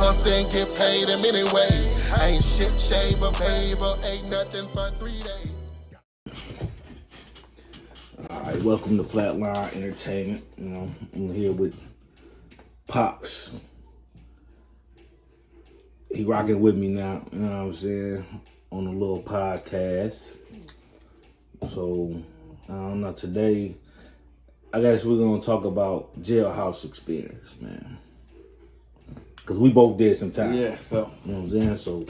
hustle and get paid in many ways. Ain't shit, shave or favor, ain't nothing for 3 days. Alright, welcome to Flatline Entertainment. You know, I'm here with Pops. He rocking with me now, you know what I'm saying, on a little podcast. So, I don't know, today, I guess we're going to talk about jailhouse experience, man. Because we both did some time. Yeah, so. You know what I'm saying? So,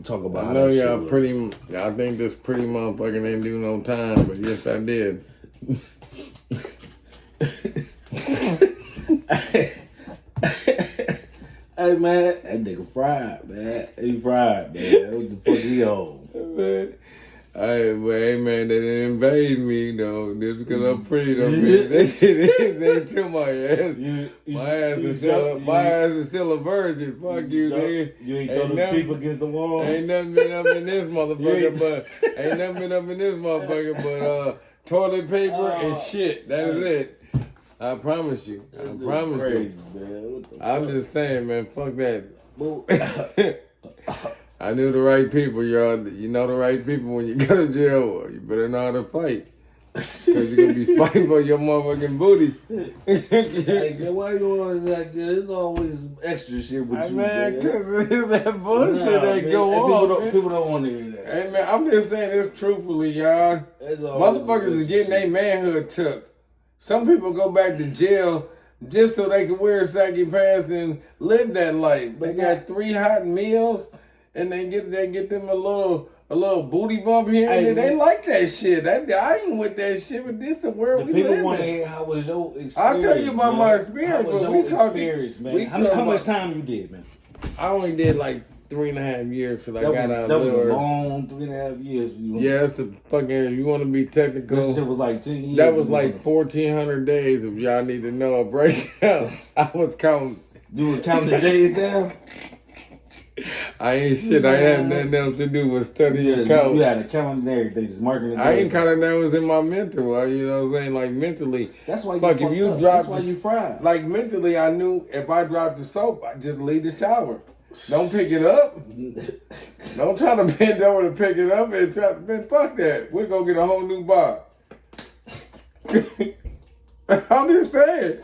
talk about I how know that y'all shit pretty, I think this pretty motherfucker didn't do no time, but yes, I did. Hey, man, that nigga fried, man. He fried, man. What the fuck he on? Hey, man, they didn't invade me, though. Just because I'm pretty, though, man. They took my ass. My ass is still a virgin. Fuck you, nigga. You ain't throw them teeth against the wall? Ain't nothing been up in this motherfucker, but toilet paper and shit. That is it. I promise you. I promise crazy, you. Man. What the I'm fuck? just saying, man, fuck that. I knew the right people, y'all. You know the right people when you go to jail. You better know how to fight. Because you're going to be fighting for your motherfucking booty. Hey, man, why you always that good? There's always extra shit with you, man. man. Because it's that bullshit that man. go on. People don't want to hear that. Hey, man, I'm just saying this truthfully, y'all. Motherfuckers is getting their manhood took. Some people go back to jail just so they can wear saggy pants and live that life. They got 3 hot meals, and they get them a little booty bump here and there. They like that shit. I ain't with that shit, but this the world we live in. People want to hear how was your experience. I'll tell you about my experience. How was your experience, man? How much time you did, man? I only did like 3.5 years till I got out. That was a long 3.5 years. Yeah, that's the fucking, if you want to be technical. This shit was like 10 years. That was like 1,400 days, if y'all need to know a breakdown. I was counting. You were counting the days down? I ain't shit. I had nothing else to do but study and count. You had a calendar and everything, just marking the days. I ain't counting that was in my mental, you know what I'm saying? Like mentally. That's why you fuck, if you up. dropped That's why you fried. Like mentally, I knew if I dropped the soap, I just leave the shower. Don't pick it up. Don't try to bend over to pick it up and try to, man, fuck that. We're going to get a whole new bar. I'm just saying.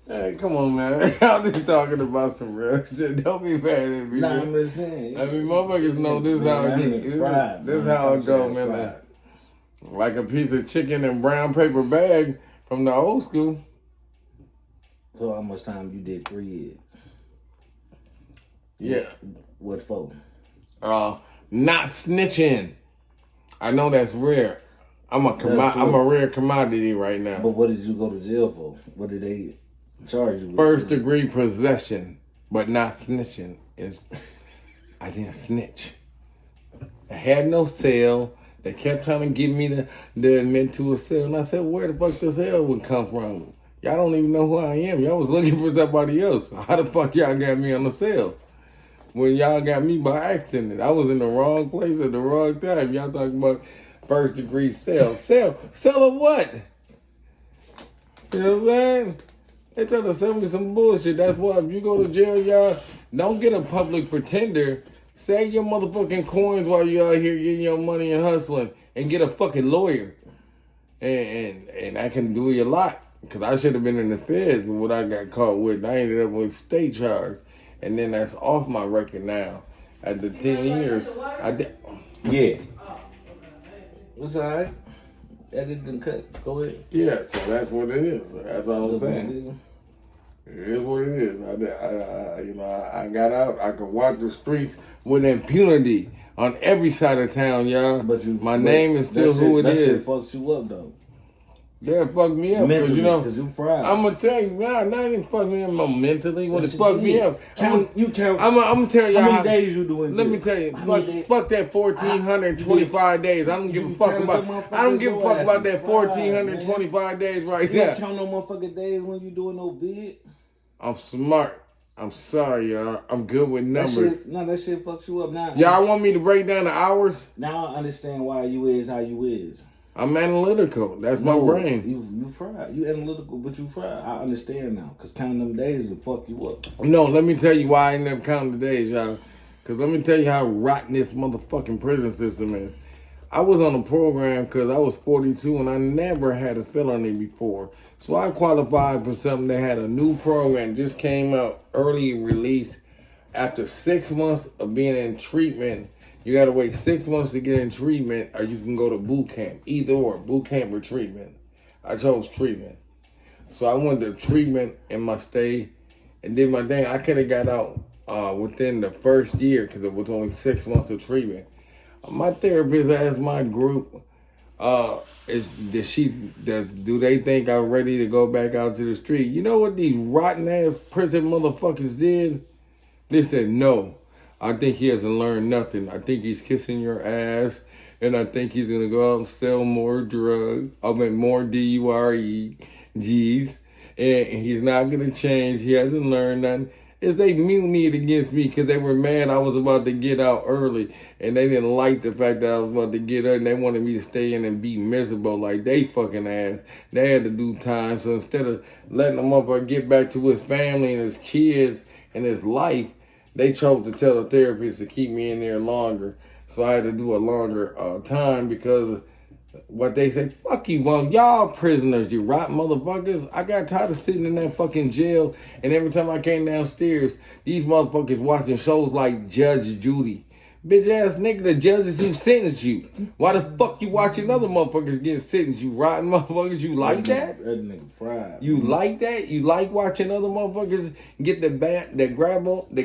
Hey, come on, man. I'm just talking about some real shit. Don't be mad at me. Nah, I'm just saying. I mean, motherfuckers know this how it this how it go, man. Like a piece of chicken in brown paper bag from the old school. So how much time you did? 3 years? Yeah. What for? Not snitching. I know that's rare. I'm a rare commodity right now. But what did you go to jail for? What did they charge you with? 1st degree possession, but not snitching. I didn't snitch. I had no cell. They kept trying to give me the admit to a cell, and I said, where the fuck this hell would come from? Y'all don't even know who I am. Y'all was looking for somebody else. How the fuck y'all got me on the cell? When y'all got me by accident. I was in the wrong place at the wrong time. Y'all talking about 1st degree sale. Sell of what? You know what I'm saying? They trying to sell me some bullshit. That's why if you go to jail, y'all, don't get a public pretender. Save your motherfucking coins while you out here getting your money and hustling, and get a fucking lawyer. And I can do you a lot. Because I should have been in the feds with what I got caught with. I ended up with state charge. And then that's off my record now. After 10 years, I did. Yeah. It's all right. That didn't cut. Go ahead. Yeah, so that's what it is. That's all I'm saying. It is what it is. I got out. I could walk the streets with impunity on every side of town, y'all. My name is still who it is. That shit fucks you up, though. Yeah, it fucked me up. Mentally, because you fried. I'm going to tell you, not even fuck me up mentally. What it fucked me up. I'm going to tell you how many days you doing. Let me tell you, fuck that 1,425 days. I don't give a fuck about. I don't give a fuck about that 1,425 days right now. You don't count no motherfucking days when you doing no bid. I'm smart. I'm sorry, y'all. I'm good with numbers. That shit fucks you up now. Y'all want me to break down the hours? Now I understand why you is how you is. I'm analytical. That's my brain. You fried. You analytical, but you fried. I understand now. Because counting them days will fuck you up. No, let me tell you why I ended up counting the days, y'all. Because let me tell you how rotten this motherfucking prison system is. I was on a program because I was 42 and I never had a felony before. So I qualified for something that had a new program, just came out, early release. After 6 months of being in treatment, you got to wait 6 months to get in treatment, or you can go to boot camp. Either or, boot camp or treatment. I chose treatment. So I went to treatment in my stay and did my thing. I could have got out within the first year because it was only 6 months of treatment. My therapist asked my group, do they think I'm ready to go back out to the street? You know what these rotten ass prison motherfuckers did? They said, no, I think he hasn't learned nothing. I think he's kissing your ass, and I think he's going to go out and sell more drugs. More DUREGs, and he's not going to change. He hasn't learned nothing. Is they mutinied against me because they were mad I was about to get out early, and they didn't like the fact that I was about to get out, and they wanted me to stay in and be miserable like they fucking ass. They had to do time, so instead of letting the motherfucker get back to his family and his kids and his life, they chose to tell the therapist to keep me in there longer. So I had to do a longer time because what they say, fuck you, well, y'all prisoners, you rotten motherfuckers. I got tired of sitting in that fucking jail, and every time I came downstairs, these motherfuckers watching shows like Judge Judy. Bitch ass nigga, the judges who sentenced you. Why the fuck you watching other motherfuckers getting sentenced? You rotten motherfuckers, you like that? That nigga fried. You like that? You like watching other motherfuckers get the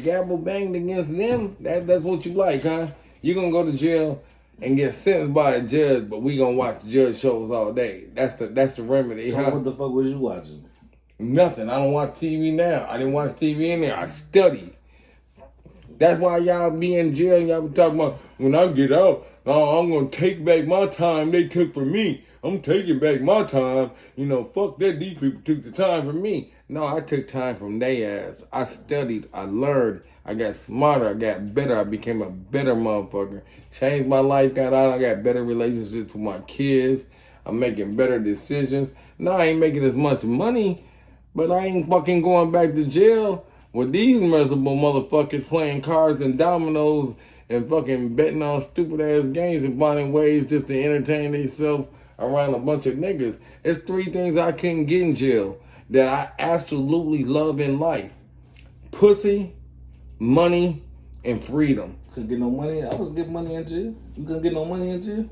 gavel banged against them? That's what you like, huh? You gonna go to jail and get sentenced by a judge, but we gonna watch judge shows all day. That's the remedy. So huh? what the fuck was you watching? Nothing. I don't watch TV now. I didn't watch TV in there. I studied. That's why y'all be in jail and y'all be talking about, when I get out, I'm going to take back my time they took from me. I'm taking back my time. You know, fuck that, these people took the time from me. No, I took time from their ass. I studied, I learned, I got smarter, I got better, I became a better motherfucker. Changed my life, got out, I got better relationships with my kids. I'm making better decisions. No, I ain't making as much money, but I ain't fucking going back to jail with these miserable motherfuckers playing cards and dominoes and fucking betting on stupid ass games and finding ways just to entertain themselves around a bunch of niggas. It's 3 things I couldn't get in jail that I absolutely love in life: pussy, money, and freedom. Couldn't get no money. I was getting money in jail. You couldn't get no money in jail?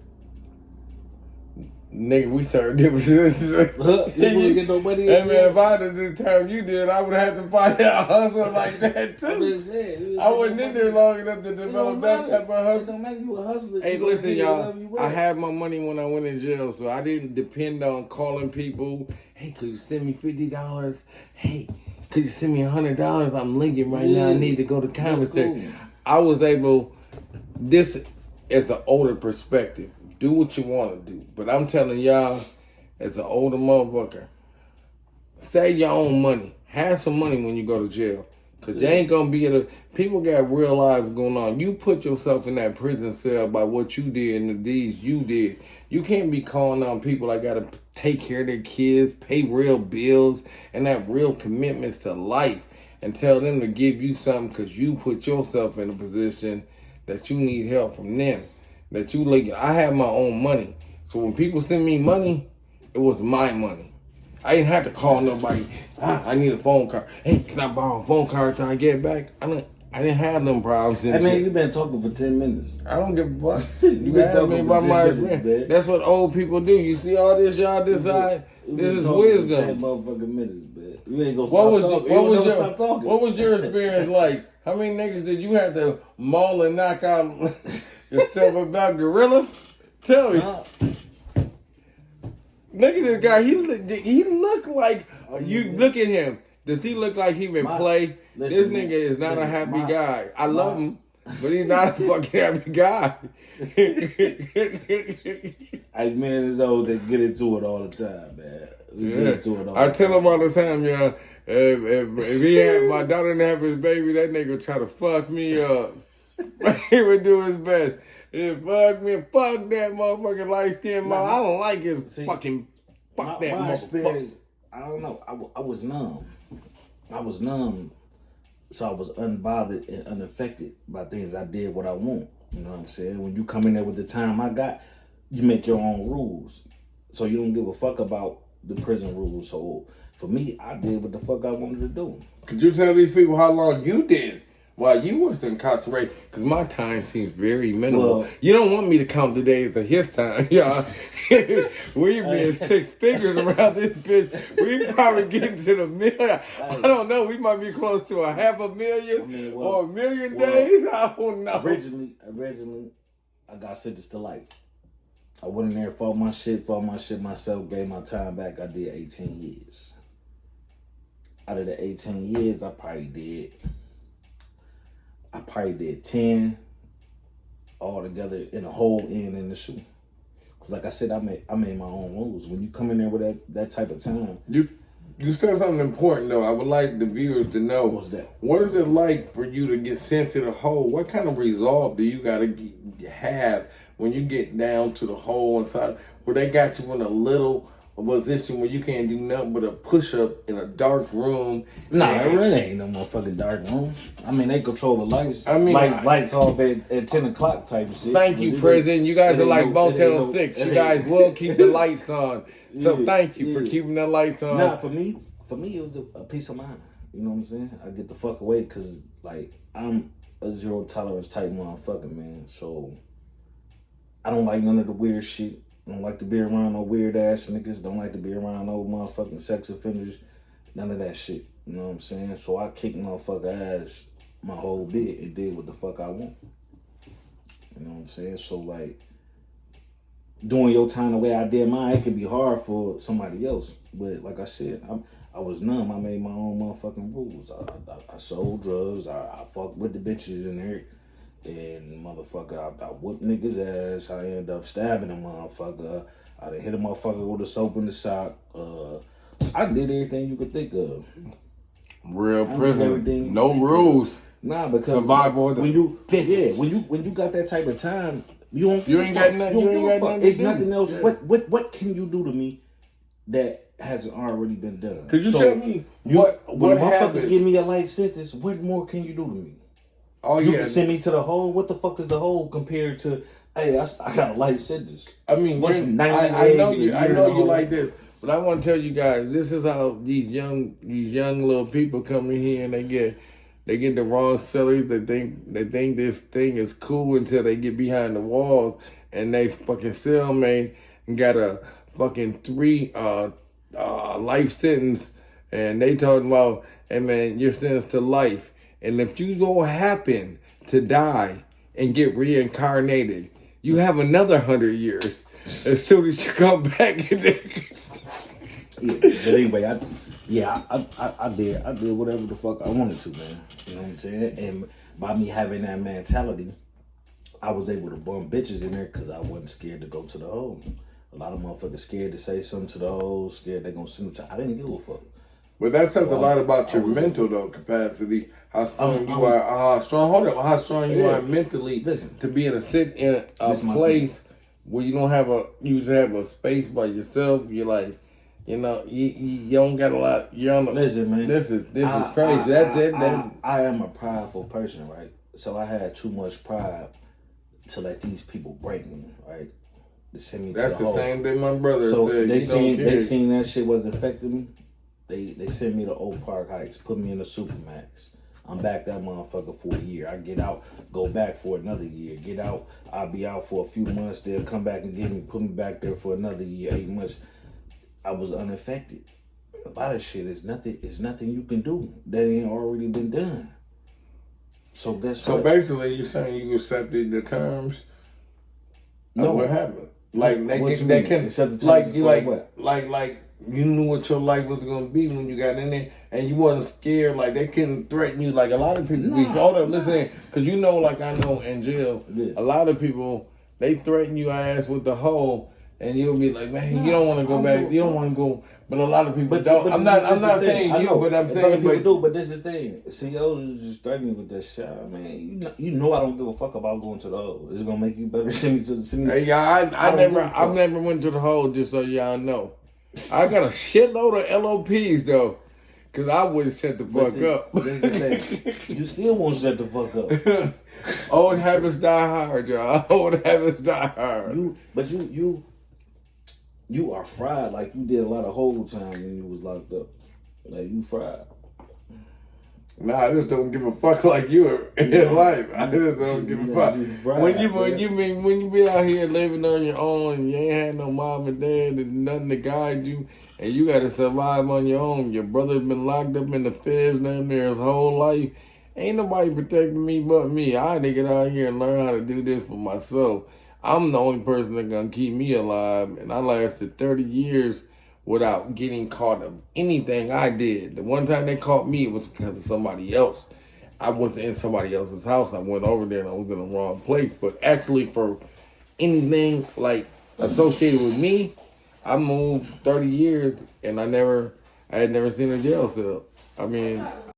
Nigga, we serve different sentences. You couldn't get no money in Hey jail? man, if I had to do the time you did, I would have to find out hustle like that too. I'm just saying, I wasn't in there long enough to develop that type of It hustle. don't matter. You a hustler. Hey, You gonna listen, get whatever you y'all. want. I had my money when I went in jail, so I didn't depend on calling people. Hey, could you send me $50? Hey, could you send me $100? I'm linking right now. I need to go to commissary. cool. I was able. This is an older perspective. Do what you want to do, but I'm telling y'all, as an older motherfucker, save your own money. Have some money when you go to jail. Because you ain't going to be able to... People got real lives going on. You put yourself in that prison cell by what you did and the deeds you did. You can't be calling on people that got to take care of their kids, pay real bills, and have real commitments to life, and tell them to give you something because you put yourself in a position that you need help from them. That you like... I have my own money. So when people send me money, it was my money. I didn't have to call nobody. I need a phone card. Hey, can I borrow a phone card till I get back? I didn't have them problems. Hey man, you been talking for 10 minutes. I don't give a fuck. You been talking for 10 minutes, man. That's what old people do. You see all this, y'all decide. This is wisdom. 10 motherfucking minutes, man. You ain't gonna What stop talking. What was your experience like? How many niggas did you have to maul and knock out yourself about gorilla? Tell me. Look at this guy. He look like you. Look at him. Does he look like he been play? This nigga is not a happy guy. I love him, but he's not a fucking happy guy. Hey man, it's old. They get into it all the time, man. We get into it all I the tell time. him all the time, y'all. If he had my daughter and have his baby, that nigga try to fuck me up. He would do his best. It bugged me. Fuck that motherfucking light skinned mother. I don't like it. Fucking fuck that my motherfucker. experience, I don't know. I was numb. I was numb, so I was unbothered and unaffected by things. I did what I want. You know what I'm saying? When you come in there with the time I got, you make your own rules. So you don't give a fuck about the prison rules. So for me, I did what the fuck I wanted to do. Could you tell these people how long you did while you was incarcerated? Because my time seems very minimal. Well, You don't want me to count the days of his time, y'all. We be in six figures around this bitch. We probably getting to the million. I don't know. We might be close to a 500,000 or a million days. I don't know. Originally, I got sentenced to life. I went in there, fought my shit myself, gave my time back. I did 18 years. Out of the 18 years, I probably did 10 all together in a whole end in the shoe. Cause like I said, I made my own rules. When you come in there with that type of time, You said something important though. I would like the viewers to know. What's that? What is it like for you to get sent to the hole? What kind of resolve do you gotta have when you get down to the hole inside, where they got you in a little position where you can't do nothing but a push-up in a dark room? nah, it really ain't no motherfucking dark room. I mean, they control the lights. I mean, lights off at 10 o'clock type of shit. Thank you, President. You guys are like Motel 6. You guys will keep the lights on. So thank you for keeping the lights on. Nah, for me, it was a peace of mind. You know what I'm saying? I get the fuck away because, like, I'm a zero tolerance type motherfucker, man. So I don't like none of the weird shit. I don't like to be around no weird ass niggas. Don't like to be around no motherfucking sex offenders. None of that shit. You know what I'm saying? So I kicked motherfucker ass my whole bit and did what the fuck I want. You know what I'm saying? So, like, doing your time the way I did mine, it can be hard for somebody else. But like I said, I was numb. I made my own motherfucking rules. I sold drugs. I fucked with the bitches in there. And motherfucker, I whooped niggas' ass. I ended up stabbing a motherfucker. I hit a motherfucker with a soap in the sock. I did everything you could think of. Real I did prison. everything No you rules. Nah, because Survival. when you got that type of time, you ain't got nothing. You ain't got nothing. It's nothing else. Yeah. What can you do to me that hasn't already been done? Could you tell me what happens? Give me a life sentence. What more can you do to me? Oh, you yeah. can send me to the hole. What the fuck is the hole compared to? Hey, I got a life sentence. I mean, what's 90 I know days? I know you like this, but I want to tell you guys, this is how these young little people come in here and they get the wrong sellers. They think this thing is cool until they get behind the walls and they fucking cellmate and got a fucking 3 life sentence, and they talking about, hey man, you're sentenced to life. And if you go happen to die and get reincarnated, you have another 100 years as soon as you come back. Yeah, but anyway, I did whatever the fuck I wanted to, man. You know what I'm saying? And by me having that mentality, I was able to bump bitches in there because I wasn't scared to go to the hole. A lot of motherfuckers scared to say something to the hole, scared they gonna send them to. I didn't give a fuck. But that says a lot about your mental though capacity. How strong you are. How strong you are mentally. Listen, to be able to sit in a place where you don't have a space by yourself. You're like, you know, you don't got a lot. Listen, man. This is crazy. I am a prideful person, right? So I had too much pride to let these people break me, right? To send me That's to the the hole. same thing my brother So said. they seen that shit wasn't affecting me. They sent me to Oak Park Heights, put me in the Supermax. I'm back that motherfucker for a year. I get out, go back for another year. Get out, I'll be out for a few months. They'll come back and get me, put me back there for another year, 8 months. I was unaffected. A lot of shit is nothing you can do that ain't already been done. So guess what? So basically, you're saying you accepted the terms of what happened. Like they can accept the like terms you knew what your life was gonna be when you got in there, and you wasn't scared. Like they couldn't threaten you. Like a lot of people, listen, because like I know in jail, a lot of people they threaten you ass with the hole, and you'll be like, man, you don't want to go back. You don't want to go. But a lot of people But don't. but I'm this not the thing. saying I you, know. but I'm If saying other people but do. But this is the thing. CEOs is just struggling with that shit. Man, you know I don't give a fuck about going to the hole. It's gonna make you better. Send me to the send Hey, me. y'all, I don't never, give a fuck. I've never went to the hole. Just so y'all know, I got a shitload of LOPs though, cause I wouldn't shut the But fuck see, up. This is the thing. You still won't shut the fuck up. Old habits die hard, y'all. Old habits die hard. You are fried like you did a lot of whole time when you was locked up. Like you fried. Nah, I just don't give a fuck like you in life. I just don't give a fuck. You fried, When you be out here living on your own and you ain't had no mom and dad and nothing to guide you, and you got to survive on your own. Your brother's been locked up in the feds damn near his whole life. Ain't nobody protecting me but me. I had to get out here and learn how to do this for myself. I'm the only person that's gonna keep me alive, and I lasted 30 years without getting caught of anything I did. The one time they caught me, it was because of somebody else. I was in somebody else's house. I went over there and I was in the wrong place. But actually, for anything like associated with me, I moved 30 years and I had never seen a jail cell. I mean,